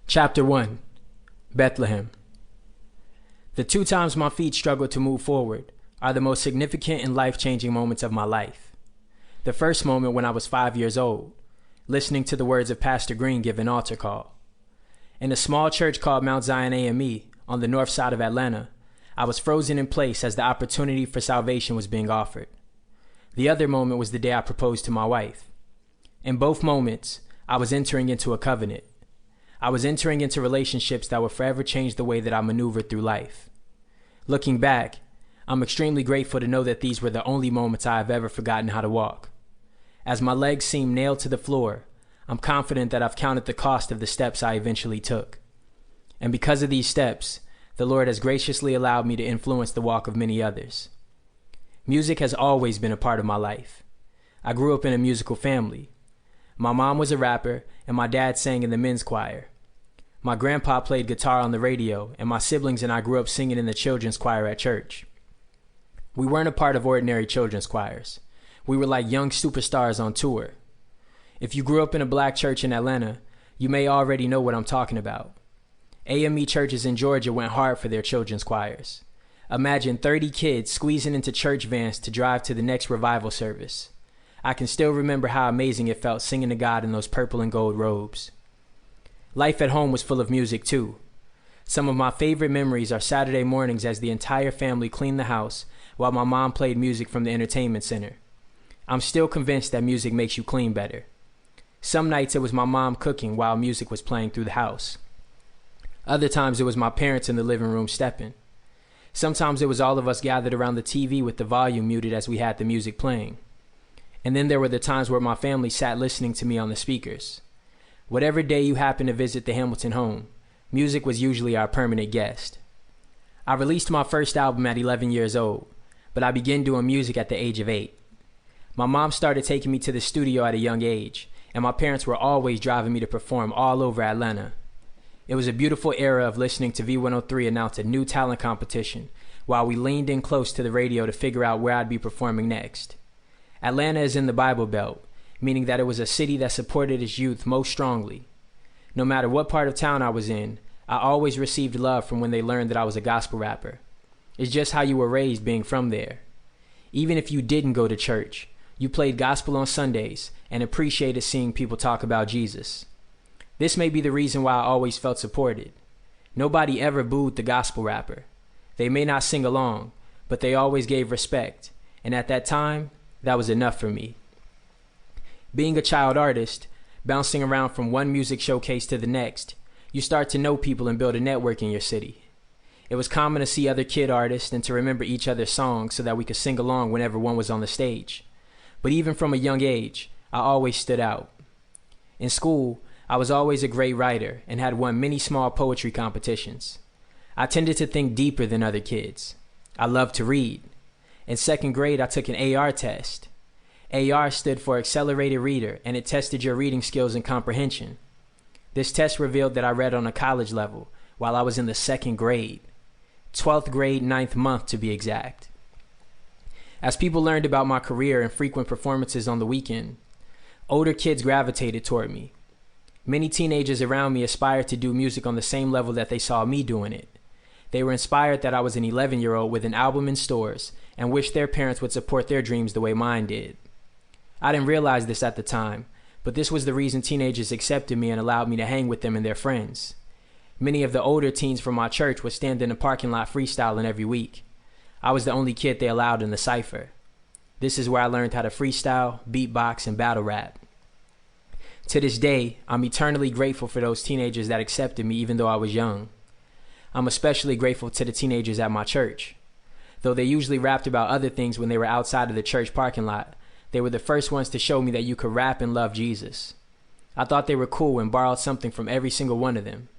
Chapter 1. Bethlehem. The 2 times my feet struggled to move forward are the most significant and life-changing moments of my life. The first moment when I was 5 years old, listening to the words of Pastor Green give an altar call. In a small church called Mount Zion AME on the north side of Atlanta, I was frozen in place as the opportunity for salvation was being offered. The other moment was the day I proposed to my wife. In both moments, I was entering into a covenant. I was entering into relationships that would forever change the way that I maneuvered through life. Looking back, I'm extremely grateful to know that these were the only moments I have ever forgotten how to walk. As my legs seem nailed to the floor, I'm confident that I've counted the cost of the steps I eventually took. And because of these steps, the Lord has graciously allowed me to influence the walk of many others. Music has always been a part of my life. I grew up in a musical family. My mom was a rapper, and my dad sang in the men's choir. My grandpa played guitar on the radio, and my siblings and I grew up singing in the children's choir at church. We weren't a part of ordinary children's choirs. We were like young superstars on tour. If you grew up in a black church in Atlanta, you may already know what I'm talking about. AME churches in Georgia went hard for their children's choirs. Imagine 30 kids squeezing into church vans to drive to the next revival service. I can still remember how amazing it felt singing to God in those purple and gold robes. Life at home was full of music too. Some of my favorite memories are Saturday mornings as the entire family cleaned the house while my mom played music from the entertainment center. I'm still convinced that music makes you clean better. Some nights it was my mom cooking while music was playing through the house. Other times it was my parents in the living room stepping. Sometimes it was all of us gathered around the TV with the volume muted as we had the music playing. And then there were the times where my family sat listening to me on the speakers. Whatever day you happened to visit the Hamilton home, music was usually our permanent guest. I released my first album at 11 years old, but I began doing music at the age of 8. My mom started taking me to the studio at a young age, and my parents were always driving me to perform all over Atlanta. It was a beautiful era of listening to V103 announce a new talent competition while we leaned in close to the radio to figure out where I'd be performing next. Atlanta is in the Bible Belt, meaning that it was a city that supported its youth most strongly. No matter what part of town I was in, I always received love from when they learned that I was a gospel rapper. It's just how you were raised being from there. Even if you didn't go to church, you played gospel on Sundays and appreciated seeing people talk about Jesus. This may be the reason why I always felt supported. Nobody ever booed the gospel rapper. They may not sing along, but they always gave respect, and at that time, that was enough for me. Being a child artist, bouncing around from one music showcase to the next, you start to know people and build a network in your city. It was common to see other kid artists and to remember each other's songs so that we could sing along whenever one was on the stage. But even from a young age, I always stood out. In school, I was always a great writer and had won many small poetry competitions. I tended to think deeper than other kids. I loved to read. In 2nd grade, I took an AR test. AR stood for Accelerated Reader, and it tested your reading skills and comprehension. This test revealed that I read on a college level while I was in the 2nd grade. 12th grade, 9th month to be exact. As people learned about my career and frequent performances on the weekend, older kids gravitated toward me. Many teenagers around me aspired to do music on the same level that they saw me doing it. They were inspired that I was an 11-year-old with an album in stores and wished their parents would support their dreams the way mine did. I didn't realize this at the time, but this was the reason teenagers accepted me and allowed me to hang with them and their friends. Many of the older teens from my church would stand in the parking lot freestyling every week. I was the only kid they allowed in the cypher. This is where I learned how to freestyle, beatbox, and battle rap. To this day, I'm eternally grateful for those teenagers that accepted me even though I was young. I'm especially grateful to the teenagers at my church. Though they usually rapped about other things when they were outside of the church parking lot, they were the first ones to show me that you could rap and love Jesus. I thought they were cool and borrowed something from every single one of them.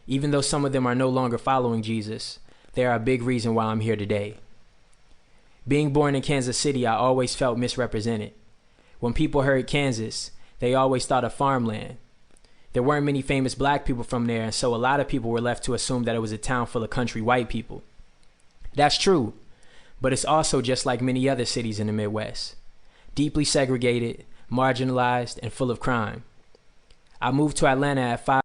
Even though some of them are no longer following Jesus, they are a big reason why I'm here today. Being born in Kansas City, I always felt misrepresented. When people heard Kansas, they always thought of farmland. There weren't many famous black people from there, and so a lot of people were left to assume that it was a town full of country white people. That's true, but it's also just like many other cities in the Midwest. Deeply segregated, marginalized, and full of crime. I moved to Atlanta at 5